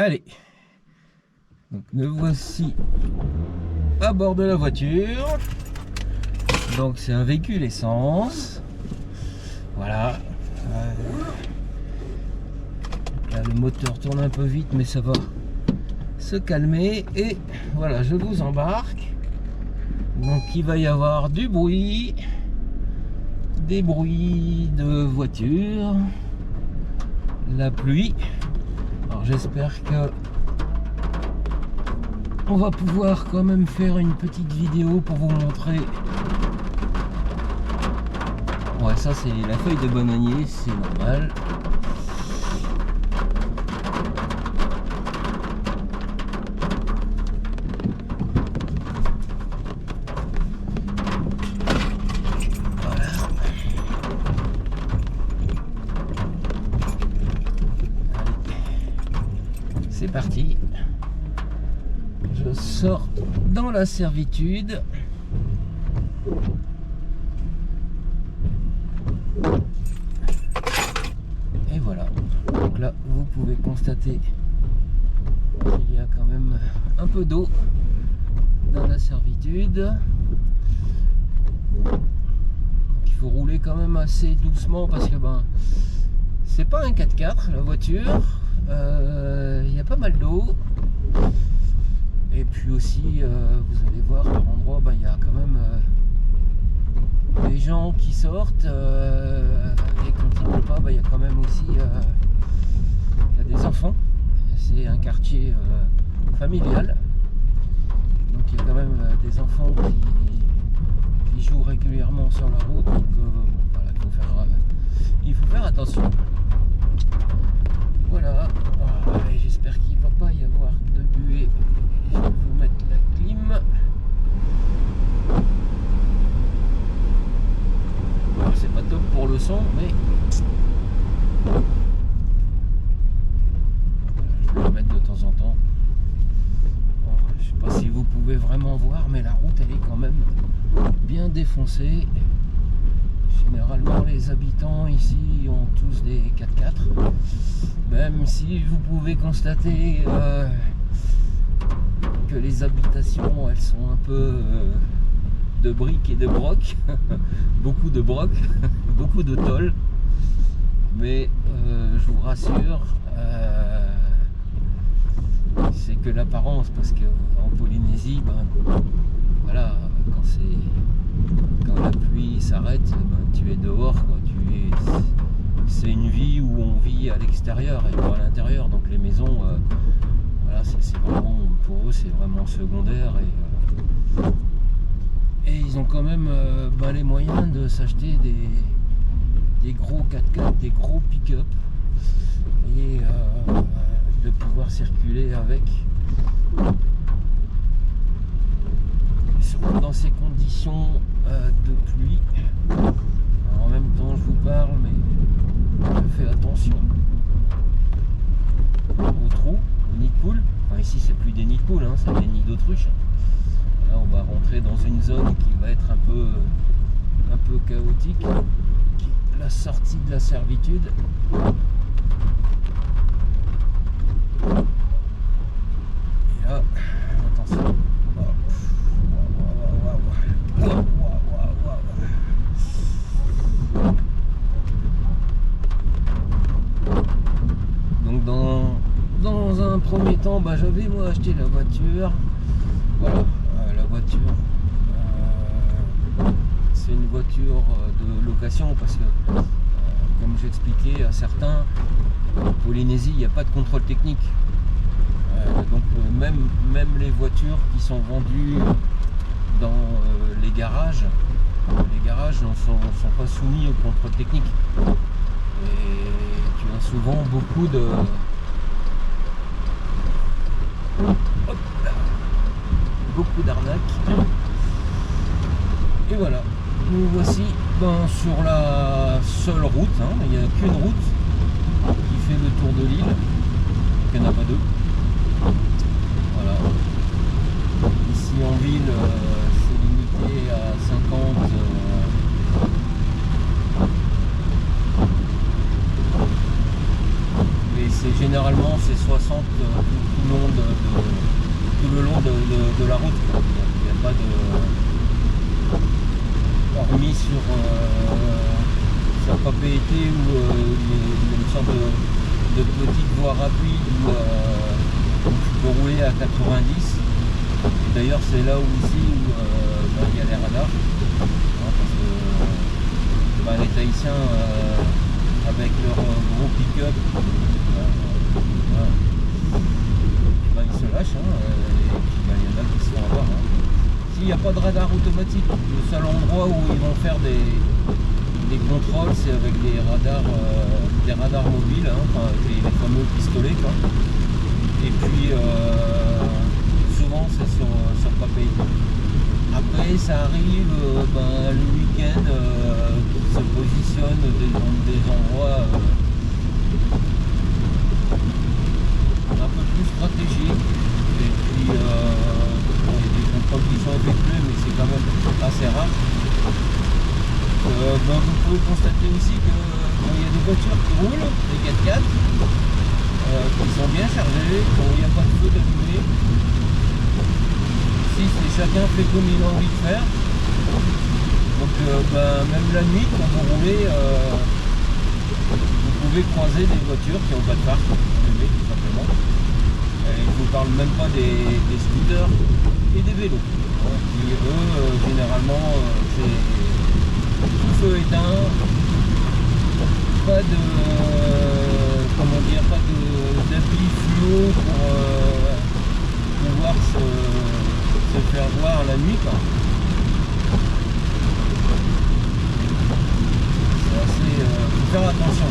Allez, donc nous voici à bord de la voiture. Donc c'est un véhicule essence. Voilà. Là, le moteur tourne un peu vite, mais ça va se calmer. Et voilà, je vous embarque. Donc il va y avoir du bruit, des bruits de voiture, la pluie. Alors j'espère que on va pouvoir quand même faire une petite vidéo pour vous montrer. Ouais, ça c'est la feuille de bananier, c'est normal. Voilà. Allez, c'est parti. Je sors dans la servitude. Et voilà. Donc là, vous pouvez constater qu'il y a quand même un peu d'eau dans la servitude. Donc, il faut rouler quand même assez doucement parce que ben c'est pas un 4x4 la voiture. Il y a pas mal d'eau. Et puis aussi, vous allez voir, par endroit, bah, il y a quand même des gens qui sortent. Et quand il ne pleut pas, bah, il y a quand même aussi il y a des enfants. C'est un quartier familial. Donc il y a quand même des enfants qui jouent régulièrement sur la route. Donc voilà, il faut faire attention. Voilà. J'espère qu'il ne va pas y avoir de buée. Je vais vous mettre la clim. Alors c'est pas top pour le son, mais je vais le mettre de temps en temps. Bon, je sais pas si vous pouvez vraiment voir, mais la route elle est quand même bien défoncée. Généralement les habitants ici ont tous des 4x4. Même si vous pouvez constater que les habitations elles sont un peu de briques et de broc. Beaucoup de broc, beaucoup de tôle. Mais je vous rassure, c'est que l'apparence, parce qu'en Polynésie, ben, voilà, quand la pluie s'arrête, ben, tu es dehors, quoi. C'est une vie où on vit à l'extérieur et pas à l'intérieur, donc les maisons, voilà, c'est vraiment, pour eux, c'est vraiment secondaire. Et ils ont quand même ben, les moyens de s'acheter des gros 4x4, des gros pick-up et de pouvoir circuler avec. Surtout dans ces conditions de pluie. Alors, en même temps, je vous parle, mais je fais attention aux trous, aux nids de poules. Enfin, ici, c'est plus des nids de poules, hein, c'est des nids d'autruche. Là, on va rentrer dans une zone qui va être un peu chaotique, la sortie de la servitude. Et là, attention. Donc dans un premier temps, bah, j'avais moi acheté la voiture. Voilà, la voiture. C'est une voiture de location parce que, comme j'expliquais à certains, en Polynésie, il n'y a pas de contrôle technique. Donc même les voitures qui sont vendues dans les garages ne sont pas soumis au contrôle technique. Et tu as souvent beaucoup d'arnaques. Et voilà, nous voici sur la seule route, hein. Il n'y a qu'une route qui fait le tour de l'île, il n'y en a pas deux. Voilà. Ici en ville, c'est limité à 50. Mais c'est généralement c'est 60 tout le long de la route. Il n'y a pas de... Hormis sur propriété où il y a une sorte de petite voie rapide où tu peux rouler à 90. Et d'ailleurs c'est là aussi où il y a les radars. Parce que les Tahitiens avec leur gros pick-up ils se lâchent et puis il y en a qui se font avoir. S'il n'y a pas de radar automatique, le seul endroit où ils vont faire des contrôles c'est avec des radars mobiles, enfin les fameux pistolets quoi. Et puis souvent c'est sur papier. Après ça arrive le week-end qui se positionne des endroits un peu plus stratégiques. Et puis il y a des contrôles qui sont effectués mais c'est quand même assez rare. Vous pouvez constater aussi que il y a des voitures qui roulent, des 4x4 qui sont bien chargées, il n'y a pas de feu d'allumé. Chacun fait comme il a envie de faire. Donc même la nuit quand vous roulez, vous pouvez croiser des voitures qui n'ont pas de phare, tout simplement. Et je ne vous parle même pas des scooters et des vélos. Qui eux, généralement, c'est tout feu éteint, pas de d'appli fluo pour pouvoir se faire voir la nuit quoi. C'est assez... faut faire attention.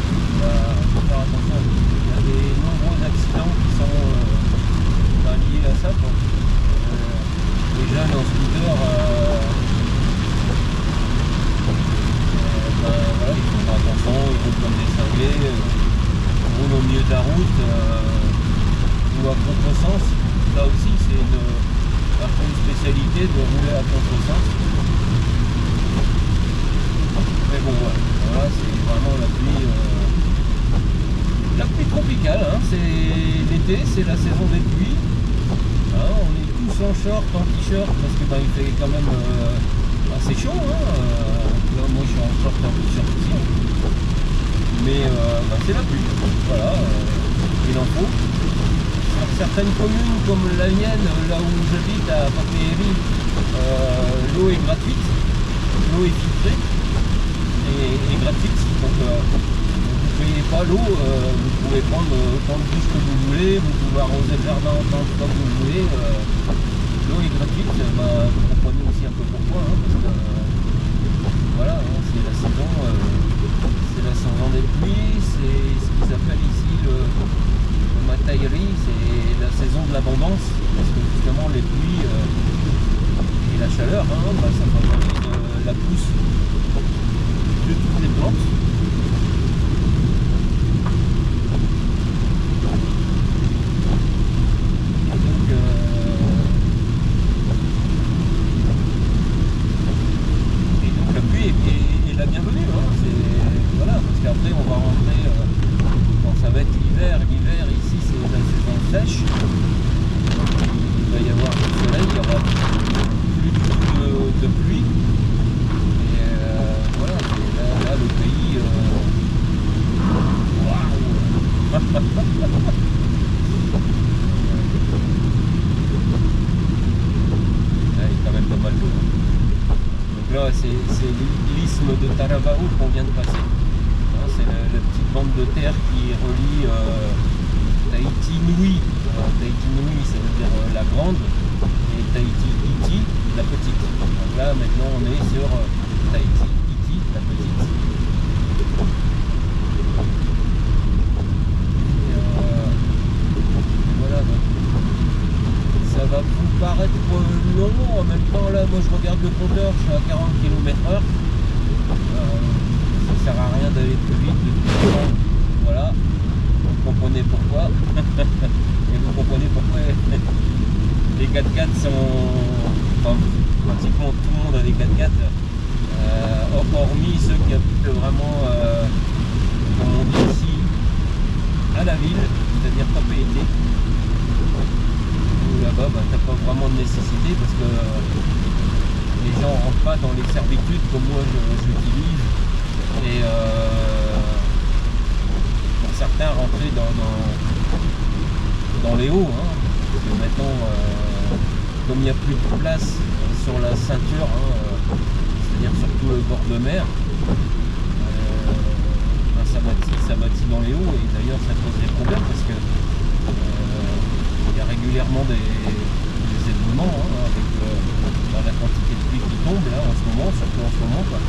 Faut faire attention. Il y a des nombreux accidents qui sont liés à ça quoi. Les jeunes en scooter voilà, ils font pas attention, ils roulent comme des cinglés, ils roulent au milieu de la route ou à contresens. Là aussi c'est une spécialité de rouler à contresens. Mais bon voilà, c'est vraiment la pluie tropicale, c'est l'été, c'est la saison des pluies. On est tous en short, en t-shirt parce que il fait quand même assez chaud. Là, moi je suis en short, en t-shirt ici. Mais c'est la pluie, voilà, il en faut. Certaines communes comme la mienne, là où j'habite à Papeete, l'eau est gratuite, l'eau est filtrée et gratuite, donc vous ne payez pas l'eau, vous pouvez prendre autant de douche que vous voulez, vous pouvez arroser le jardin autant que vous voulez, l'eau est gratuite, vous comprenez aussi un peu pourquoi, parce que voilà, c'est la saison des pluies, c'est ce qu'ils appellent ici le Matairi, c'est la saison de l'abondance, parce que justement les pluies et la chaleur, ça favorise la pousse de toutes les plantes. Et donc la pluie est la bienvenue, voilà, parce qu'après on va rentrer quand ça va être l'hiver ici c'est la saison sèche, il va y avoir du soleil, il y aura plus de pluie, et voilà, là le pays, waouh. Il y a quand même pas mal d'eau. Donc là c'est l'isthme de Taravao qu'on vient de passer. C'est la petite bande de terre qui relie Tahiti Nui. Tahiti Nui, ça veut dire la grande, et Tahiti Iti, la petite. Donc là, maintenant, on est sur Tahiti Iti, la petite. Et voilà, donc, ça va vous paraître long. En même temps, là, moi, je regarde le compteur, je suis à 40 km/h. Ça sert à rien d'aller plus vite de toute façon. Voilà, vous comprenez pourquoi. Et vous comprenez pourquoi les 4x4 sont... Enfin, pratiquement tout le monde a des 4x4, hormis ceux qui habitent vraiment, comme on dit ici, à la ville, là-bas, t'as pas vraiment de nécessité parce que les gens rentrent pas dans les servitudes comme moi j'utilise. Et pour certains rentrer dans les hauts, hein, parce que maintenant comme il n'y a plus de place sur la ceinture, hein, c'est-à-dire surtout le bord de mer, ça bâtit dans les hauts, et d'ailleurs ça pose des problèmes parce que il y a régulièrement des éboulements, hein, avec la quantité de pluie qui tombe là en ce moment, surtout en ce moment quoi.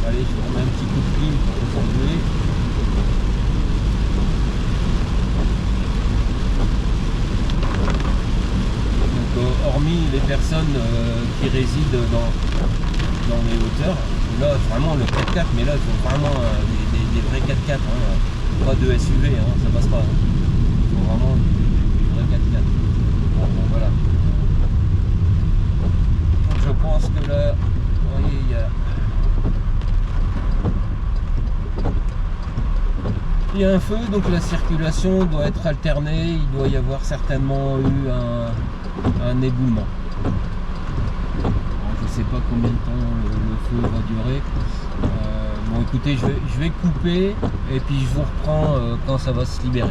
Allez, je vous remets un petit coup de clim pour vous enlever. Donc hormis les personnes qui résident dans les hauteurs, là vraiment le 4x4, mais là il faut vraiment des vrais 4x4, hein, pas de SUV, hein, ça passe pas, hein. Il faut vraiment du vrai 4x4. Bon, voilà. Donc je pense que là, vous voyez, il y a un feu, donc la circulation doit être alternée, il doit y avoir certainement eu un éboulement. Je ne sais pas combien de temps le feu va durer. Bon écoutez, je vais couper et puis je vous reprends quand ça va se libérer.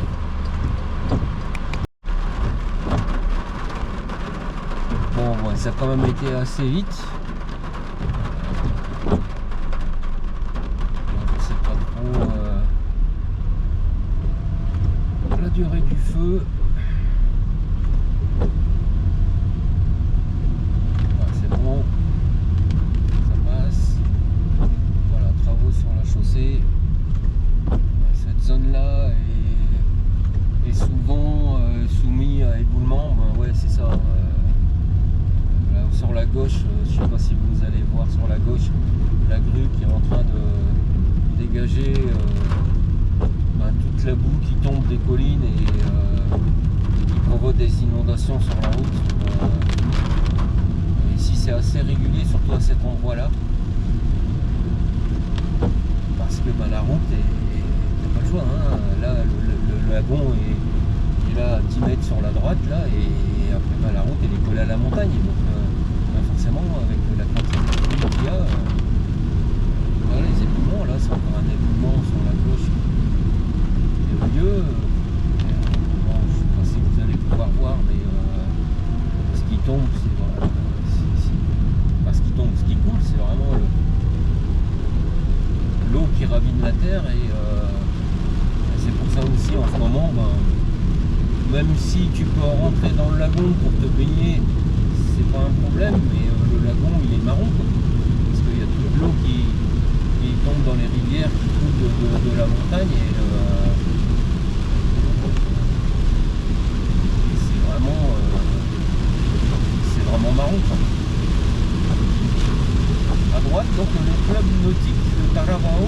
Bon, ouais, ça a quand même été assez vite. Je sais pas trop la durée du feu. Cette zone-là est souvent soumise à éboulement. Ben ouais, c'est ça. Là, sur la gauche, je ne sais pas si vous allez voir sur la gauche, la grue qui est en train de dégager toute la boue qui tombe des collines et qui provoque des inondations sur la route. Ici, c'est assez régulier, surtout à cet endroit-là. Parce que la route t'as pas le choix, hein. Là le lagon est là à 10 mètres sur la droite là, et après la route elle est collée à la montagne, donc forcément avec la quantité de pluie qu'il y a, là, les éboulements, là c'est encore un éboulement sur la gauche et au milieu, bon, je sais pas si vous allez pouvoir voir, mais ce qui tombe c'est voilà, pas ce qui tombe, ce qui coule c'est vraiment l'eau qui ravine la terre, et c'est pour ça aussi en ce moment, même si tu peux rentrer dans le lagon pour te baigner, c'est pas un problème, mais le lagon il est marron quoi, parce qu'il y a toute l'eau qui tombe dans les rivières qui coulent de la montagne, et c'est vraiment marron quoi. À droite, donc le club nautique de Taravao.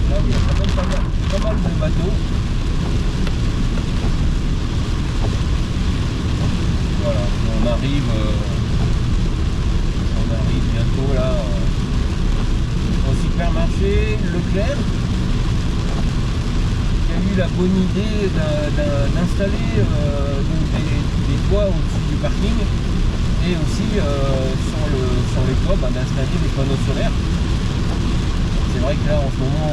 Là, il y a quand même pas mal de bateaux. Voilà, on arrive bientôt là au supermarché Leclerc, qui a eu la bonne idée d'installer des toits au-dessus du parking, et aussi sur les toits d'installer des panneaux solaires. C'est vrai que là en ce moment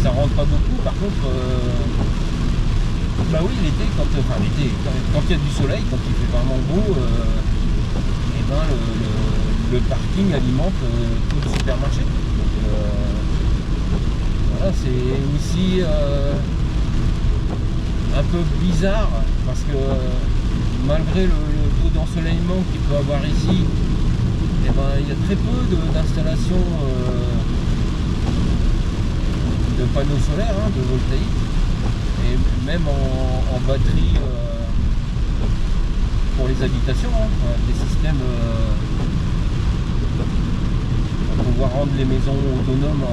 ça rentre pas beaucoup, par contre oui, l'été, quand il y a du soleil, quand il fait vraiment beau, le parking alimente tout le supermarché. Donc voilà, c'est aussi un peu bizarre parce que malgré le taux d'ensoleillement qu'il peut avoir ici, il y a très peu d'installations de panneaux solaires, de voltaïques, et même en batterie pour les habitations, des systèmes pour pouvoir rendre les maisons autonomes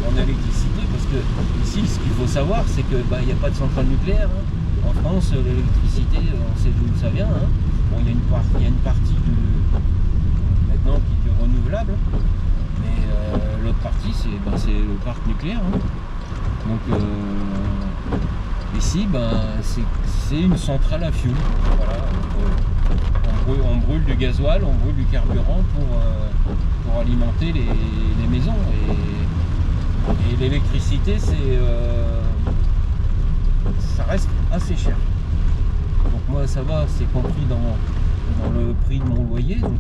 en électricité, parce que ici ce qu'il faut savoir c'est que il n'y a pas de centrale nucléaire. En France, l'électricité, on sait d'où ça vient. Bon, il y a une partie maintenant qui est renouvelable, mais l'autre partie c'est le parc nucléaire. Donc Ici, ben, c'est une centrale à fioul. Voilà, on brûle du gasoil, on brûle du carburant pour alimenter les maisons. Et l'électricité, ça reste assez cher. Donc moi, ça va, c'est compris dans le prix de mon loyer. Donc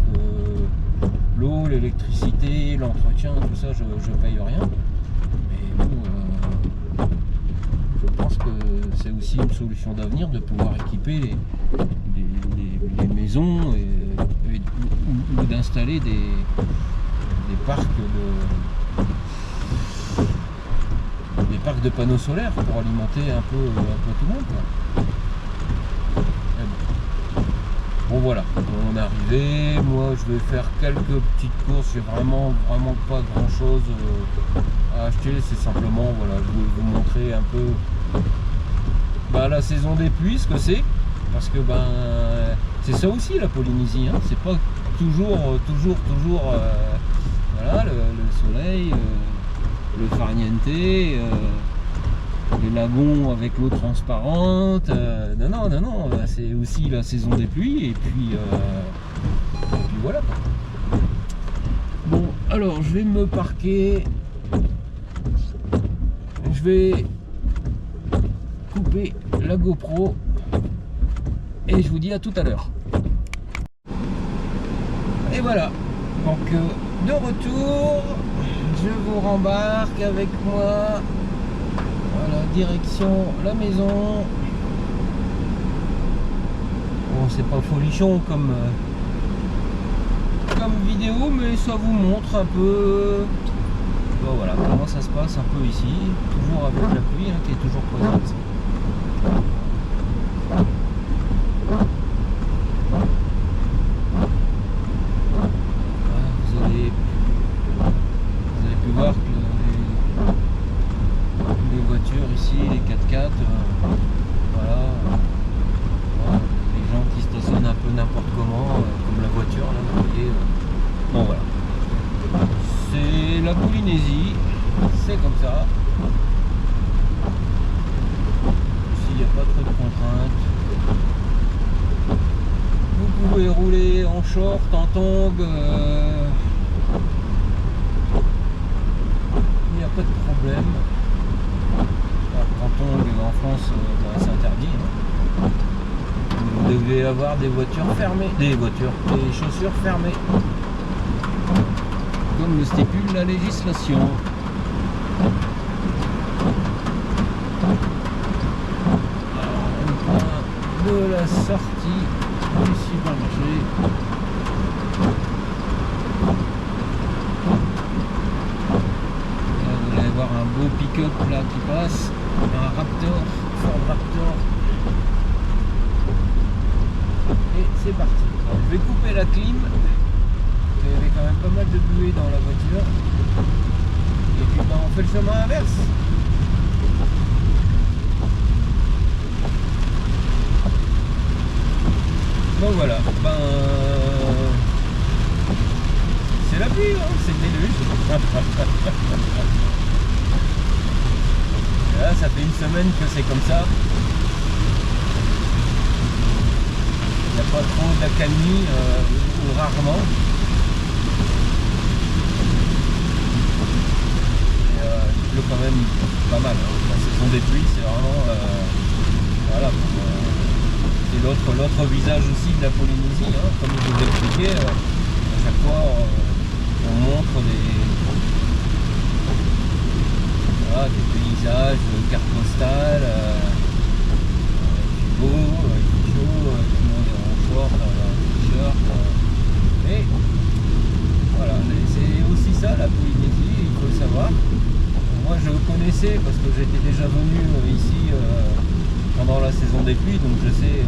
l'eau, l'électricité, l'entretien, tout ça, je paye rien. Mais bon, je pense que c'est aussi une solution d'avenir de pouvoir équiper les maisons ou d'installer des parcs de panneaux solaires pour alimenter un peu tout le monde, quoi. Bon voilà, on est arrivé. Moi je vais faire quelques petites courses. J'ai vraiment pas grand chose à acheter. C'est simplement, voilà, je vais vous montrer un peu la saison des pluies, ce que c'est. Parce que c'est ça aussi la Polynésie, hein. C'est pas toujours voilà, le soleil, le farniente, les lagons avec l'eau transparente. Non, c'est aussi la saison des pluies. Et puis voilà. Bon, alors je vais me parquer. Je vais couper la GoPro. Et je vous dis à tout à l'heure. Et voilà. Donc de retour, je vous rembarque avec moi. Voilà, direction la maison. Bon, c'est pas folichon comme vidéo, mais ça vous montre un peu voilà comment ça se passe un peu ici. Toujours avec la pluie, hein, qui est toujours présente. Vous avez pu voir que les voitures ici, les 4x4, voilà, les gens qui stationnent un peu n'importe comment, comme la voiture là, vous voyez. Bon voilà, c'est la Polynésie, c'est comme ça. Ici il n'y a pas trop de contraintes. Vous pouvez rouler en short, en tongs, il n'y a pas de problème. En tongs en France, c'est interdit. Hein. Vous devez avoir des voitures fermées, des chaussures fermées, comme le stipule la législation. De la sortie du supermarché. Là, vous allez voir un beau pick-up là qui passe, un Raptor, Ford Raptor. Et c'est parti. Alors, je vais couper la clim. Il y avait quand même pas mal de buée dans la voiture. Et puis on fait le chemin inverse. Bon voilà, c'est la pluie, hein, c'est le déluge. Et là, ça fait une semaine que c'est comme ça. Il n'y a pas trop d'accalmie, ou rarement. Et il pleut quand même pas mal. Hein. La saison des pluies, c'est vraiment voilà. C'est l'autre visage aussi de la Polynésie, hein. Comme je vous l'expliquais, à chaque fois on montre des paysages, des cartes postales, il fait beau, il fait chaud, tout le monde est en short, t-shirt, et voilà, c'est aussi ça la Polynésie, il faut le savoir. Moi je connaissais parce que j'étais déjà venu ici pendant la saison des pluies, donc je sais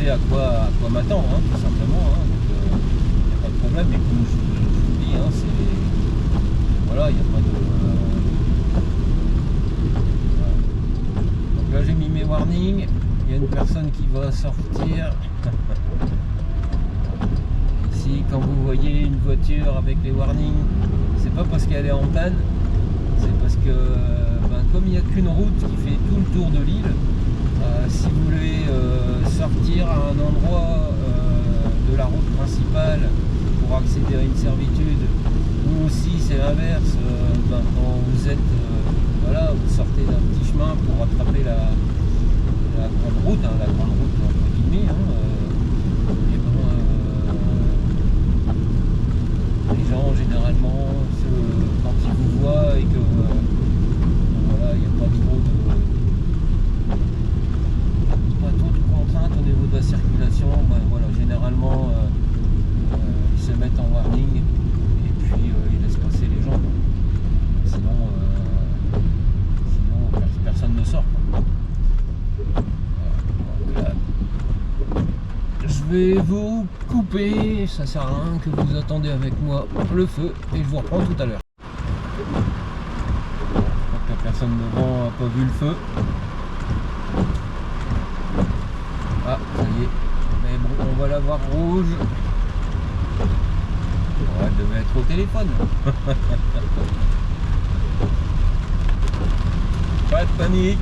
à quoi m'attendre, hein, tout simplement, hein, donc il n'y a pas de problème. Mais comme je vous dis, hein, voilà, il n'y a pas de voilà. Donc là j'ai mis mes warnings, il y a une personne qui va sortir. Ici, quand vous voyez une voiture avec les warnings, c'est pas parce qu'elle est en panne, c'est parce que comme il n'y a qu'une route qui fait tout le tour de l'île, si vous voulez sortir à un endroit de la route principale pour accéder à une servitude, ou si c'est l'inverse, quand vous êtes voilà, vous sortez d'un petit chemin pour attraper la grande route, la grande route entre guillemets, et les gens généralement quand ils vous voient et que voilà, il n'y a pas trop de contraintes au niveau de la circulation, voilà, généralement ils se mettent en warning et puis ils laissent passer les gens. Sinon personne ne sort. Voilà. Je vais vous couper, ça sert à rien que vous attendez avec moi le feu et je vous reprends tout à l'heure. Je crois que la personne devant n'a pas vu le feu. Ah, ça y est. Mais bon, on va la voir rouge. Ouais, elle devait être au téléphone. Pas de panique.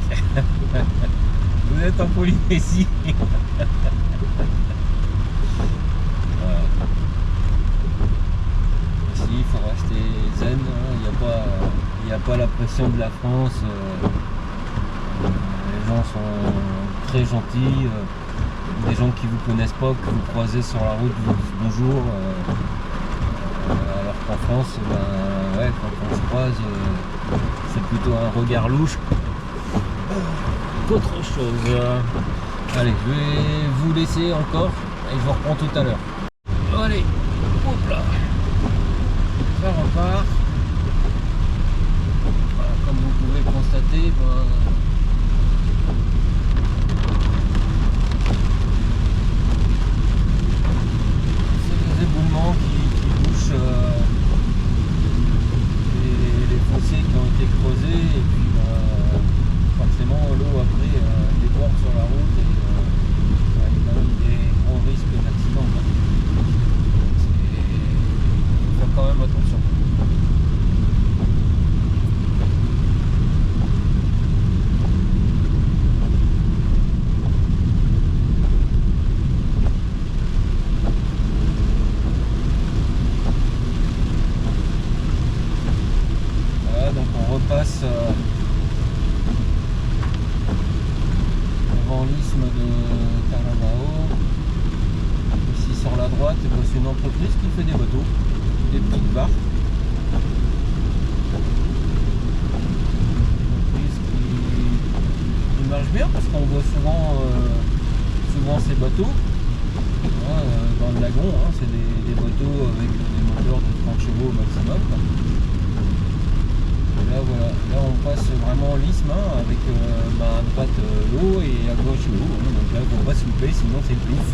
Vous êtes en Polynésie. Voilà. Ici, il faut rester zen. Il n'y a pas la pression de la France. Les gens sont très gentils. Des gens qui vous connaissent pas, que vous croisez sur la route, vous dites bonjour. Alors qu'en France, ouais, quand on se croise, c'est plutôt un regard louche qu'autre chose. Allez, je vais vous laisser encore et je vous reprends tout à l'heure. Allez, hop là, ça repart. Voilà, comme vous pouvez le constater, c'est des éboulements qui bouchent les fossés qui ont été creusés et puis forcément l'eau après déborde sur la route et il y a quand même des gros risques d'accident. Il faut faire quand même attention. Voilà, donc on repasse devant l'isthme de Taravao. Ici sur la droite, c'est une entreprise qui fait des bateaux, des petites barques. Une entreprise qui marche bien parce qu'on voit souvent ces bateaux dans le lagon. C'est des bateaux avec des moteurs de 30 chevaux au maximum. Là voilà, là on passe vraiment l'isthme avec à droite l'eau et à gauche l'eau, donc là il ne faut pas se louper sinon c'est plouf.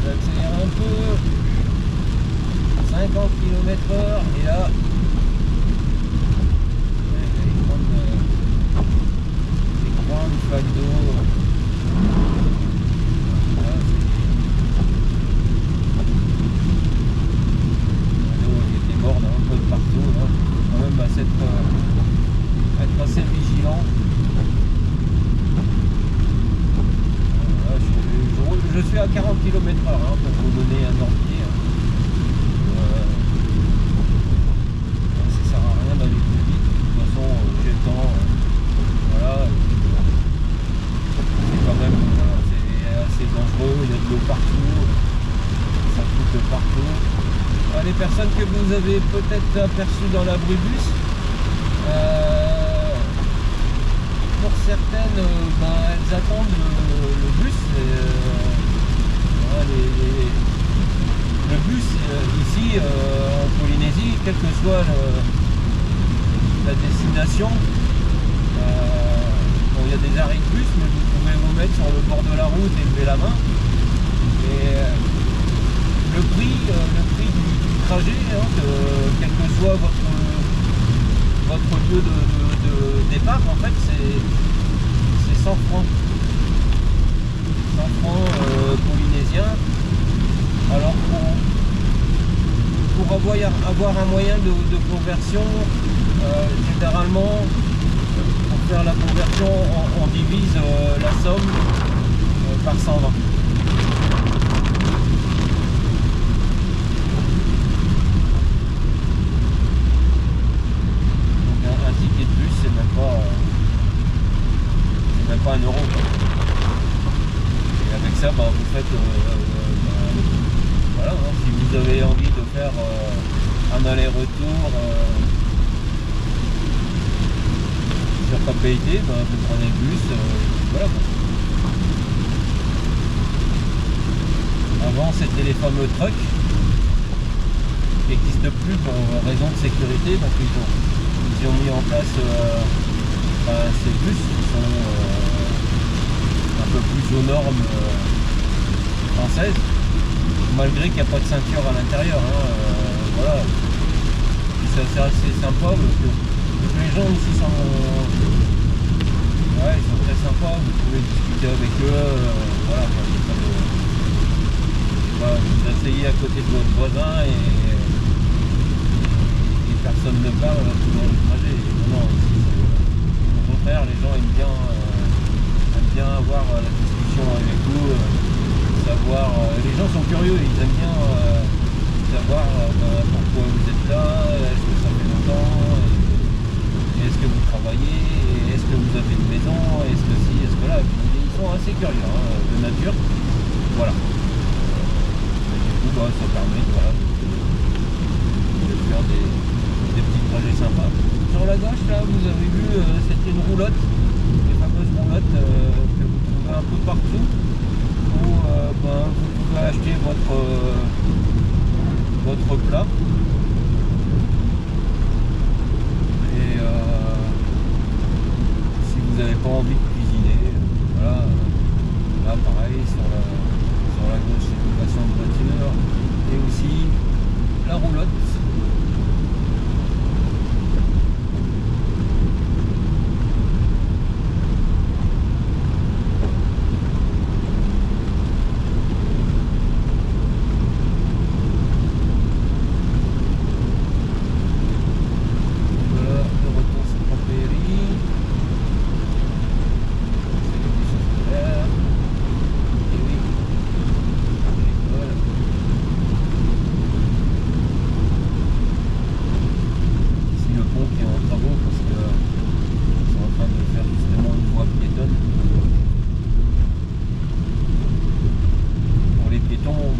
J'accélère un peu, 50 km/h et là des grandes flaques d'eau. Partout, là. Quand même être assez vigilant. Je suis à 40 km/h pour vous donner un ordre. Ça sert à rien d'aller plus vite. De toute façon, j'ai le temps. Voilà. C'est quand même c'est assez dangereux. Il y a de l'eau partout. Ça coûte partout. Les personnes que vous avez peut-être aperçues dans l'abribus, pour certaines, elles attendent le bus. Le bus ici en Polynésie, quelle que soit la destination, il y a des arrêts de bus, mais vous pouvez vous mettre sur le bord de la route et lever la main. Et le prix du trajet, quel que soit votre lieu de départ, en fait, c'est 100 francs. 100 francs Polynésiens. avoir un moyen de conversion. Généralement, pour faire la conversion, on divise la somme par 120. Donc un ticket de bus, c'est même pas 1 euro. Et avec ça, bah, vous faites voilà, hein, si vous avez envie de faire un aller-retour sur KPIT, bah, vous prenez le bus, voilà. Avant c'était les fameux trucks qui n'existent plus pour raison de sécurité, donc ils ont mis en place ces bus qui sont un peu plus aux normes françaises, malgré qu'il n'y a pas de ceinture à l'intérieur. Voilà. C'est assez sympa parce que les gens aussi sont très sympas, vous pouvez discuter avec eux, voilà, vous asseyez à côté de votre voisin et personne ne parle pendant le trajet. Non, ici, au contraire, les gens aiment bien avoir la discussion avec vous, savoir, les gens sont curieux, ils aiment bien savoir pourquoi vous êtes là, est-ce que ça fait longtemps, est-ce que vous travaillez, est-ce que vous avez une maison, est-ce que si, est-ce que là, ils sont assez curieux de nature, voilà. Bah, ça permet de faire des petits trajets sympas. Sur la gauche là vous avez vu c'était une roulotte, les fameuses roulottes que vous trouvez un peu partout où vous pouvez acheter votre plat et si vous n'avez pas envie de cuisiner, voilà, là pareil sur la gauche c'est location de voiture et aussi la roulotte.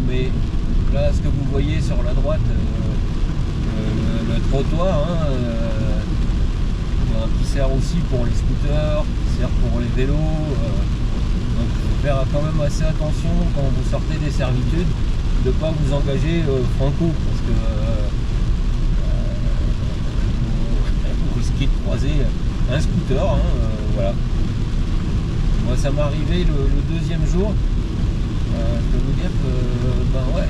Mais là ce que vous voyez sur la droite, le trottoir, qui sert aussi pour les scooters, qui sert pour les vélos, donc il faut faire quand même assez attention quand vous sortez des servitudes de ne pas vous engager franco, parce que vous risquez de croiser un scooter, voilà. Moi ça m'est arrivé le deuxième jour. Je peux vous dire que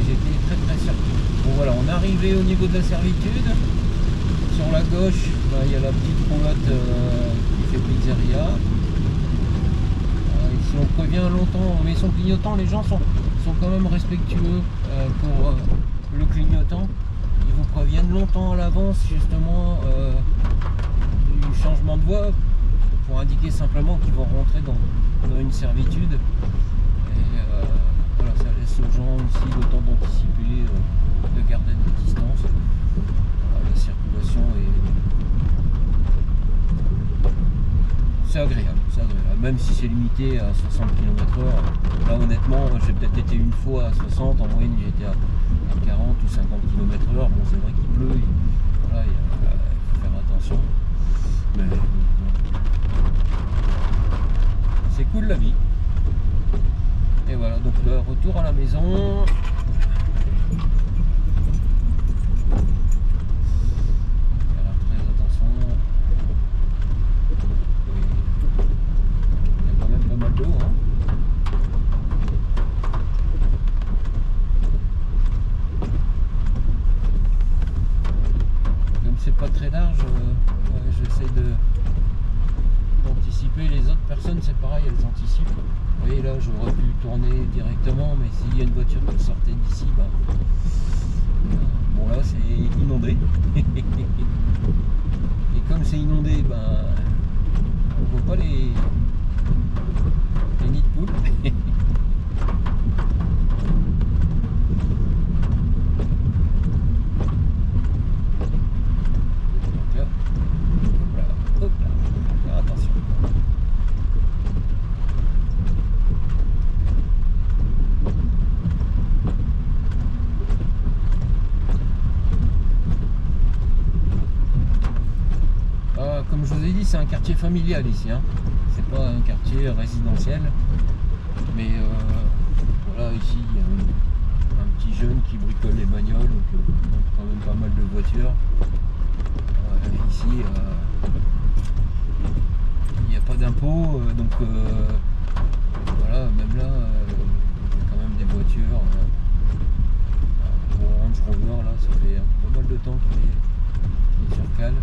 j'étais très surpris. Bon voilà, on est arrivé au niveau de la servitude. Sur la gauche, il y a la petite roulotte qui fait pizzeria. Ici on prévient longtemps, on met son clignotant, les gens sont quand même respectueux pour le clignotant. Ils vous préviennent longtemps à l'avance justement du changement de voie pour indiquer simplement qu'ils vont rentrer dans une servitude. Et voilà, ça laisse aux gens aussi le temps d'anticiper, de garder des distances. La circulation c'est agréable, même si c'est limité à 60 km/h. Là honnêtement, j'ai peut-être été une fois à 60, en moyenne j'étais à 40 ou 50 km/h. Bon, c'est vrai qu'il pleut, voilà, il faut faire attention. Mais c'est cool la vie. Et voilà, donc le retour à la maison. Faire très attention. Oui. Il y a quand même pas mal d'eau. Comme c'est pas très large, j'essaie d'anticiper. Les autres personnes, c'est pareil, elles anticipent. Vous voyez là, j'aurais pu tourner directement, mais s'il y a une voiture qui sortait d'ici, Bon là c'est inondé. Et comme c'est inondé, ben on voit pas les nids de poules. Comme je vous ai dit, c'est un quartier familial ici, hein. C'est pas un quartier résidentiel, mais voilà, ici il y a un petit jeune qui bricole les bagnoles, donc quand même pas mal de voitures. Ici il n'y a pas d'impôt, donc voilà, même là il y a quand même des voitures. Pour Range Rover, là ça fait pas mal de temps qu'il est sur cale.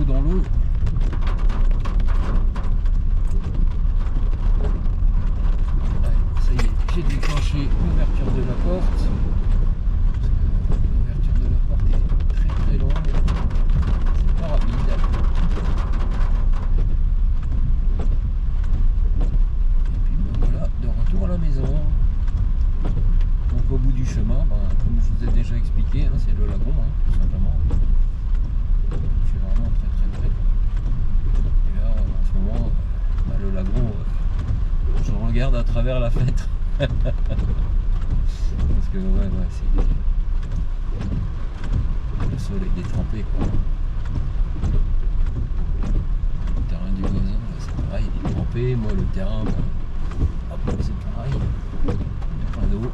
Dans l'eau. Ça y est, j'ai déclenché l'ouverture de la porte. L'ouverture de la porte est très très longue. C'est pas rapide. Et puis ben voilà, de retour à la maison. Donc au bout du chemin, ben, comme je vous ai déjà expliqué, hein, c'est le lagon, hein, tout simplement. C'est vraiment très très. Et là, en ce moment, le lagon, je le regarde à travers la fenêtre. Parce que ouais, c'est le sol est détrempé, quoi. Le terrain du voisin, c'est pareil, il est détrempé. Moi, le terrain, hop, c'est pareil. Il y a plein d'eau.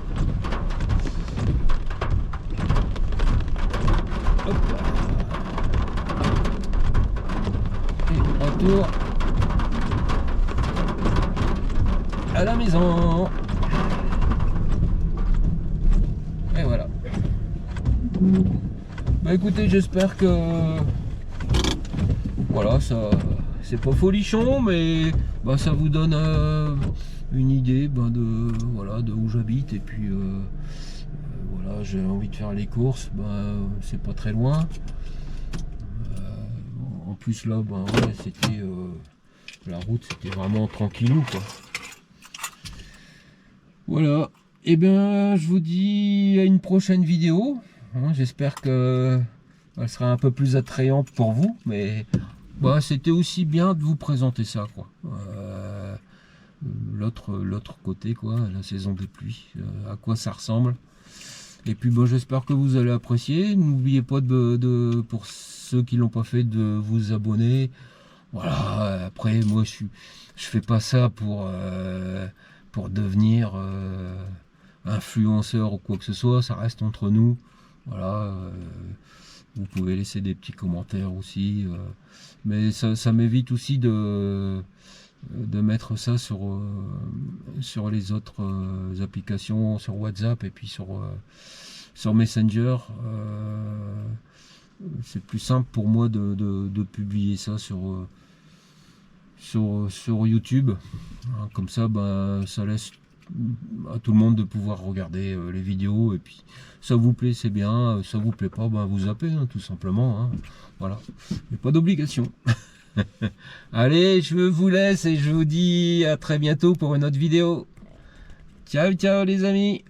Hop. Retour à la maison. Et voilà. Bah écoutez, j'espère que voilà, ça c'est pas folichon, mais bah, ça vous donne une idée de voilà, de où j'habite. Et puis voilà, j'ai envie de faire les courses, c'est pas très loin. En plus là, ouais, c'était la route, c'était vraiment tranquillou, quoi. Voilà. Et bien, je vous dis à une prochaine vidéo. Hein, j'espère que elle sera un peu plus attrayante pour vous, mais bah, c'était aussi bien de vous présenter ça, quoi. L'autre côté, quoi, la saison des pluies, à quoi ça ressemble. Et puis bon, j'espère que vous allez apprécier. N'oubliez pas pour ceux qui l'ont pas fait, de vous abonner. Voilà. Après, moi je fais pas ça pour devenir influenceur ou quoi que ce soit. Ça reste entre nous. Voilà. Vous pouvez laisser des petits commentaires aussi. Mais ça m'évite aussi de mettre ça sur les autres applications, sur WhatsApp et puis sur Messenger. C'est plus simple pour moi de publier ça sur YouTube. Comme ça, ça laisse à tout le monde de pouvoir regarder les vidéos. Et puis ça vous plaît, c'est bien. Ça vous plaît pas, vous zappez, hein, tout simplement. Hein. Voilà, il n'y a pas d'obligation. Allez, je vous laisse et je vous dis à très bientôt pour une autre vidéo. Ciao, ciao les amis.